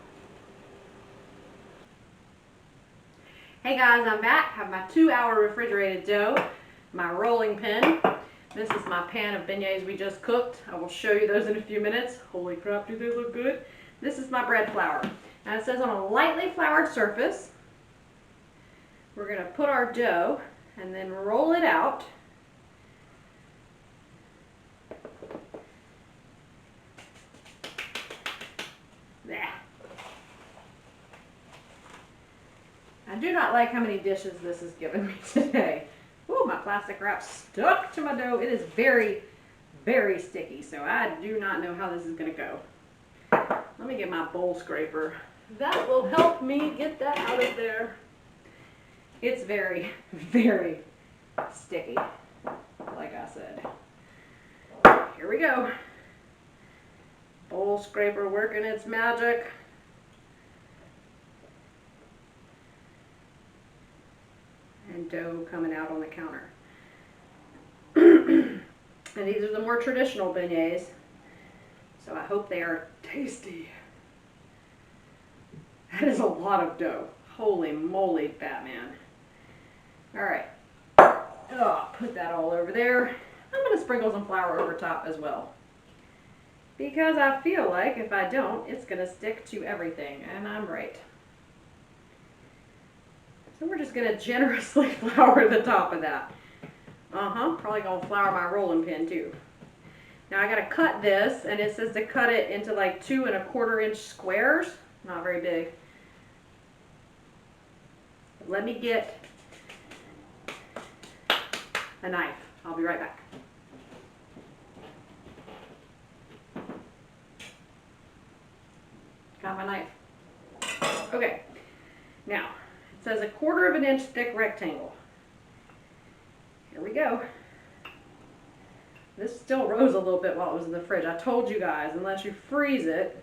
Hey guys, I'm back. I have my 2-hour refrigerated dough, my rolling pin. This is my pan of beignets we just cooked. I will show you those in a few minutes. Holy crap, do they look good? This is my bread flour. Now it says on a lightly floured surface, we're going to put our dough and then roll it out. There. I do not like how many dishes this has given me today. Oh, my plastic wrap stuck to my dough. It is very, very sticky, so I do not know how this is going to go. Let me get my bowl scraper. That will help me get that out of there. It's very, very sticky, like I said. Here we go. Bowl scraper working its magic. And dough coming out on the counter. And these are the more traditional beignets, so I hope they are tasty. That is a lot of dough. Holy moly, Batman. All right. Oh, put that all over there. I'm going to sprinkle some flour over top as well, because I feel like if I don't, it's going to stick to everything, and I'm right. So we're just going to generously flour the top of that. Probably going to flour my rolling pin too. Now I got to cut this, and it says to cut it into like 2 1/4 inch squares. Not very big. Let me get a knife. I'll be right back. Got my knife. Okay. Now, it says 1/4 inch thick rectangle. Here we go. This still rose a little bit while it was in the fridge. I told you guys, unless you freeze it,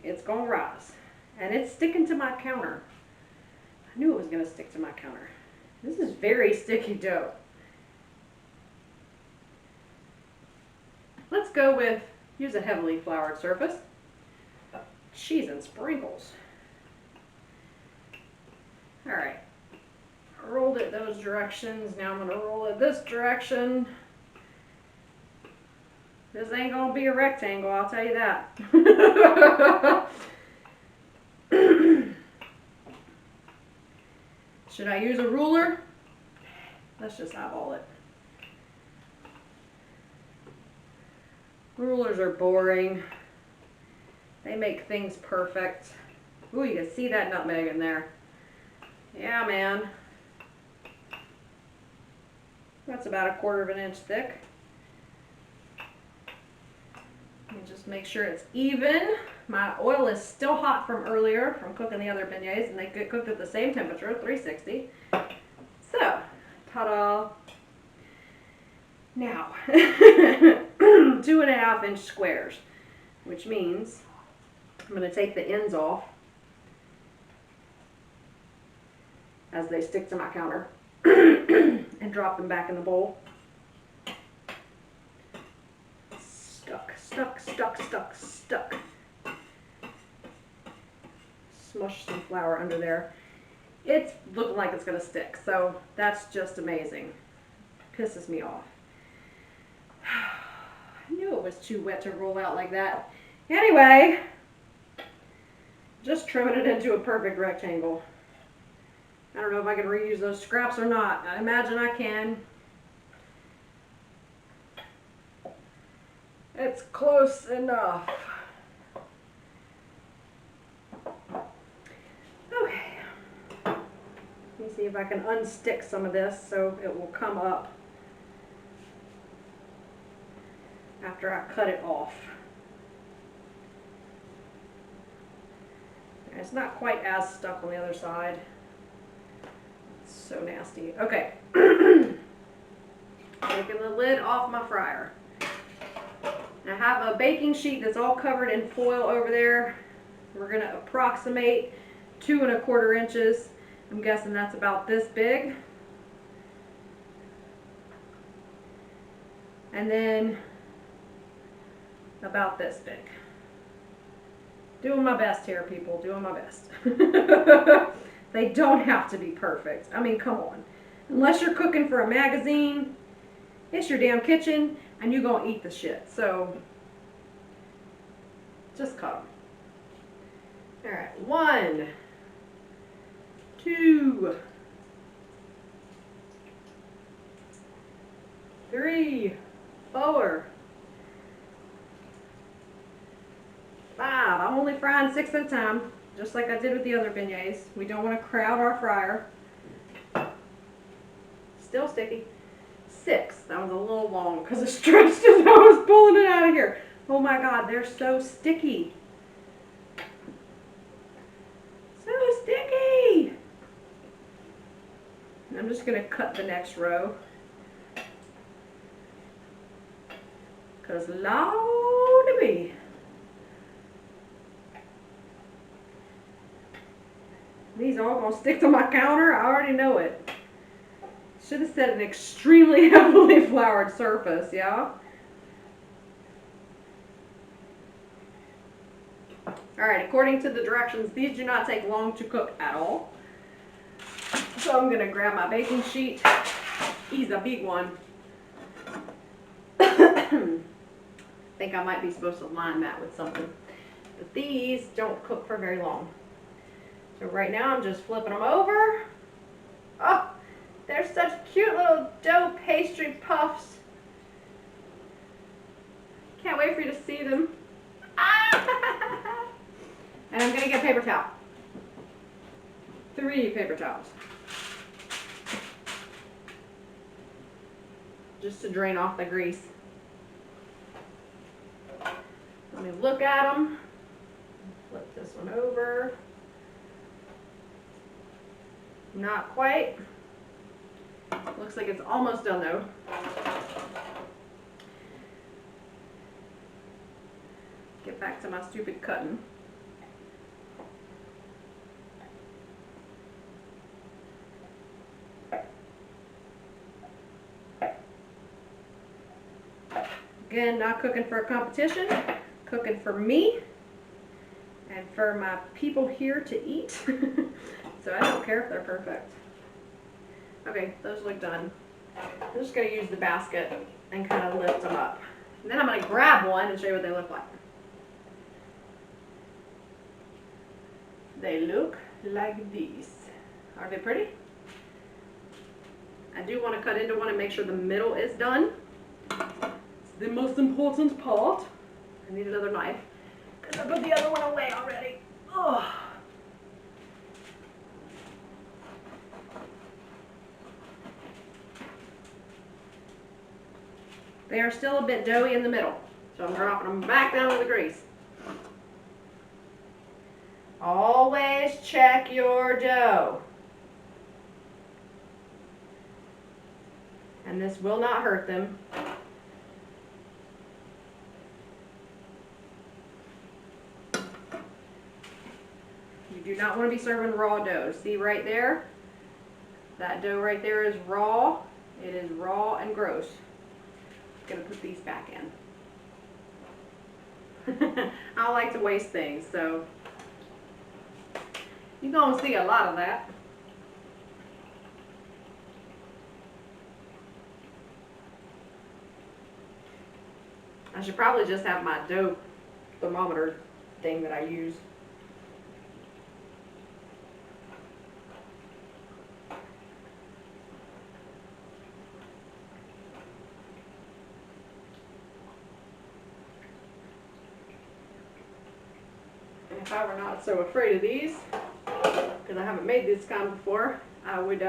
it's going to rise. And it's sticking to my counter. I knew it was going to stick to my counter. This is very sticky dough. Let's go with, use a heavily floured surface. Cheese and sprinkles. All right. I rolled it those directions. Now I'm going to roll it this direction. This ain't going to be a rectangle, I'll tell you that. Should I use a ruler? Let's just eyeball it. Rulers are boring. They make things perfect. Ooh, you can see that nutmeg in there. Yeah, man. That's about 1/4 inch thick. Let me just make sure it's even. My oil is still hot from earlier, from cooking the other beignets, and they get cooked at the same temperature, 360. So, ta-da. Now, 2 1/2 inch squares, which means I'm going to take the ends off as they stick to my counter and drop them back in the bowl. Stuck, stuck, stuck, stuck, stuck. Smush some flour under there. It's looking like it's going to stick, so that's just amazing. Pisses me off. I knew it was too wet to roll out like that. Anyway, just trimming it into a perfect rectangle. I don't know if I can reuse those scraps or not. I imagine I can. It's close enough. Okay. Let me see if I can unstick some of this so it will come up after I cut it off. It's not quite as stuck on the other side. It's so nasty. Okay. Taking the lid off my fryer. I have a baking sheet that's all covered in foil over there. We're going to approximate 2 1/4 inches. I'm guessing that's about this big. And then about this big. Doing my best here, people, doing my best. They don't have to be perfect. I mean, come on. Unless you're cooking for a magazine, it's your damn kitchen, and you're gonna eat the shit. So, just cut them. All right, 1, 2, 3, 4, 5. I'm only frying 6 at a time, just like I did with the other beignets. We don't want to crowd our fryer. Still sticky. 6. That was a little long because it stretched as I was pulling it out of here. Oh my God, they're so sticky. So sticky. And I'm just going to cut the next row. Because Lordy me. These are all going to stick to my counter. I already know it. Should have said an extremely heavily floured surface, yeah? Alright, according to the directions, these do not take long to cook at all. So I'm going to grab my baking sheet. He's a big one. I think I might be supposed to line that with something. But these don't cook for very long. So right now I'm just flipping them over. Oh, they're such cute little dough pastry puffs. Can't wait for you to see them. Ah! And I'm going to get a paper towel. 3 paper towels. Just to drain off the grease. Let me look at them. Flip this one over. Not quite. Looks like it's almost done though. Get back to my stupid cutting. Again, not cooking for a competition, cooking for me and for my people here to eat. So I don't care if they're perfect. Okay, those look done. I'm just going to use the basket and kind of lift them up. And then I'm going to grab one and show you what they look like. They look like these. Are they pretty? I do want to cut into one and make sure the middle is done. It's the most important part. I need another knife because I put the other one away already. Ugh. They are still a bit doughy in the middle, so I'm dropping them back down to the grease. Always check your dough. And this will not hurt them. You do not want to be serving raw dough. See right there? That dough right there is raw. It is raw and gross. I'm going to put these back in. I don't like to waste things, so you're going to see a lot of that. I should probably just have my dough thermometer thing that I use. If I were not so afraid of these, because I haven't made this kind before, I would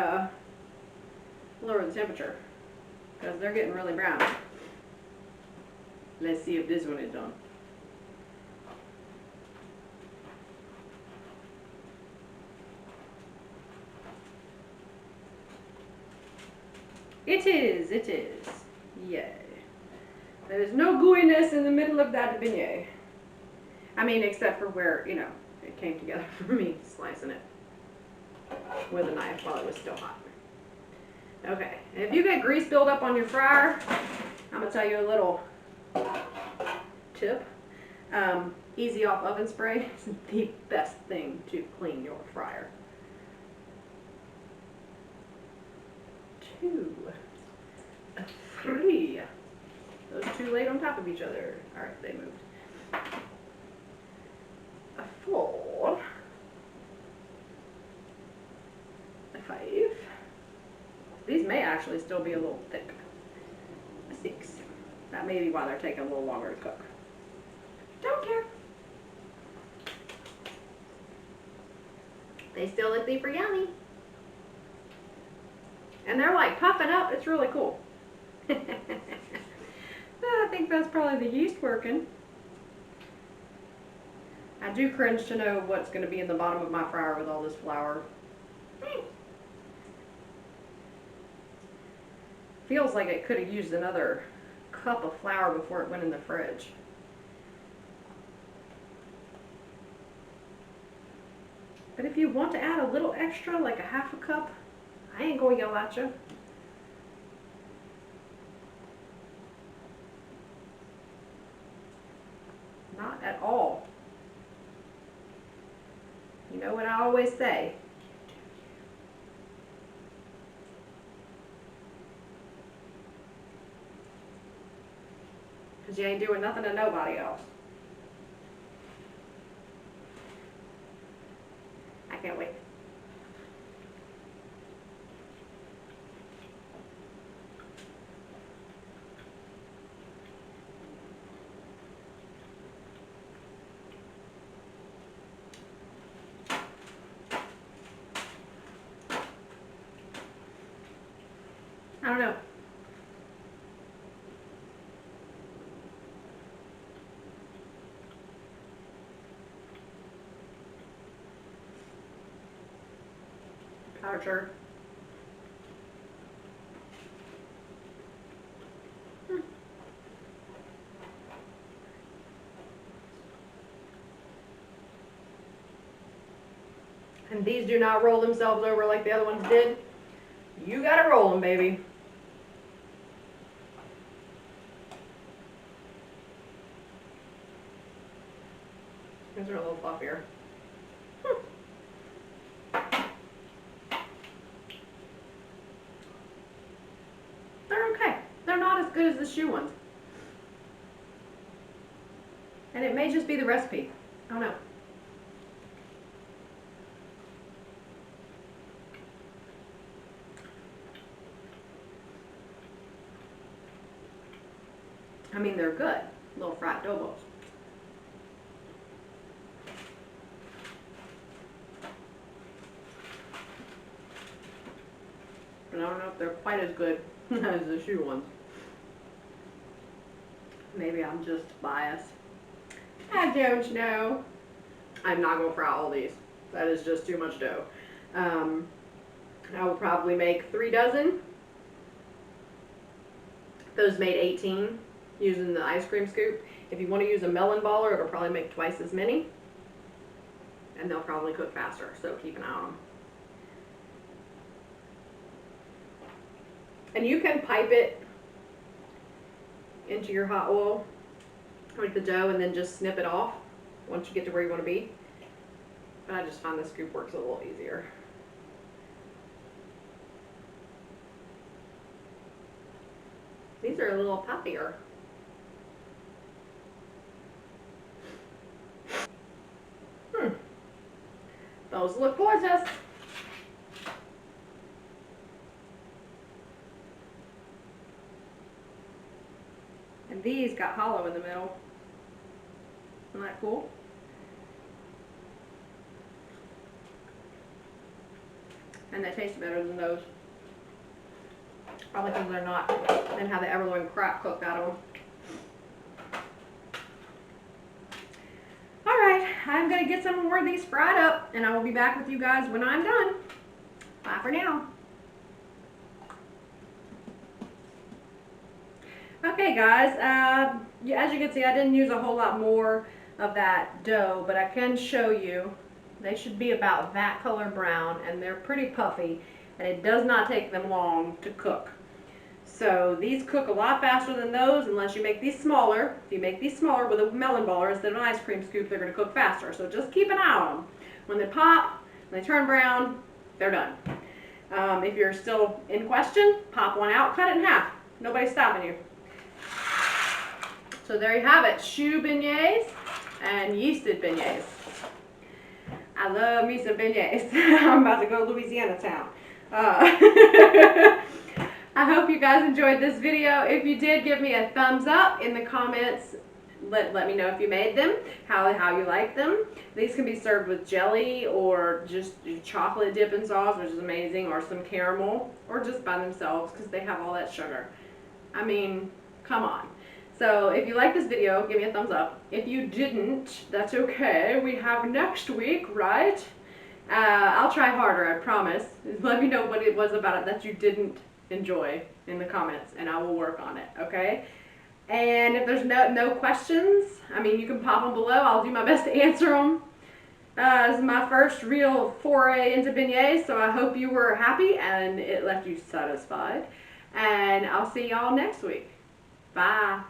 lower the temperature, because they're getting really brown. Let's see if this one is done. It is, it is. Yay. There is no gooiness in the middle of that beignet. I mean, except for where, you know, it came together for me slicing it with a knife while it was still hot. Okay, and if you get grease buildup on your fryer, I'm going to tell you a little tip. Easy off oven spray is the best thing to clean your fryer. 2, 3. Those two laid on top of each other. All right, they moved. 4, 5. These may actually still be a little thick. 6. That may be why they're taking a little longer to cook. Don't care. They still look super yummy. And they're like puffing up. It's really cool. I think that's probably the yeast working. I do cringe to know what's going to be in the bottom of my fryer with all this flour. Feels like it could have used another cup of flour before it went in the fridge. But if you want to add a little extra, like a half a cup, I ain't gonna yell at you. Not at all. You know what I always say? Because you ain't doing nothing to nobody else. I can't wait. I don't know. Archer. And these do not roll themselves over like the other ones did. You gotta roll them, baby. These are a little fluffier. They're okay. They're not as good as the shoe ones. And it may just be the recipe. I don't know. I mean, they're good. Little fried dough balls. But I don't know if they're quite as good as the shoe ones. Maybe I'm just biased. I don't know. I'm not going to fry all these. That is just too much dough. I will probably make 3 dozen. Those made 18 using the ice cream scoop. If you want to use a melon baller, it'll probably make twice as many. And they'll probably cook faster, so keep an eye on them. And you can pipe it into your hot oil with the dough and then just snip it off once you get to where you want to be. But I just find the scoop works a little easier. These are a little puffier. Those look gorgeous. And these got hollow in the middle. Isn't that cool? And they taste better than those. Probably because they're not, and have the everlong crap cooked out of them. Alright, I'm going to get some more of these fried up, and I will be back with you guys when I'm done. Bye for now. Okay guys, as you can see, I didn't use a whole lot more of that dough, but I can show you. They should be about that color brown, and they're pretty puffy, and it does not take them long to cook. So So these cook a lot faster than those unless you make these smaller. If you make these smaller with a melon baller instead of an ice cream scoop, they're going to cook faster. So just keep an eye on them. When they pop, when they turn brown, they're done. If you're still in question, pop one out, cut it in half. Nobody's stopping you. So there you have it, choux beignets and yeasted beignets. I love me some beignets. I'm about to go to Louisiana town. I hope you guys enjoyed this video. If you did, give me a thumbs up in the comments. Let me know if you made them, how you like them. These can be served with jelly or just chocolate dipping sauce, which is amazing, or some caramel, or just by themselves because they have all that sugar. I mean, come on. So if you like this video, give me a thumbs up. If you didn't, that's okay. We have next week, right? I'll try harder, I promise. Let me know what it was about it that you didn't enjoy in the comments, and I will work on it, okay? And if there's no questions, I mean, you can pop them below. I'll do my best to answer them. This is my first real foray into beignets, so I hope you were happy and it left you satisfied. And I'll see y'all next week. Bye.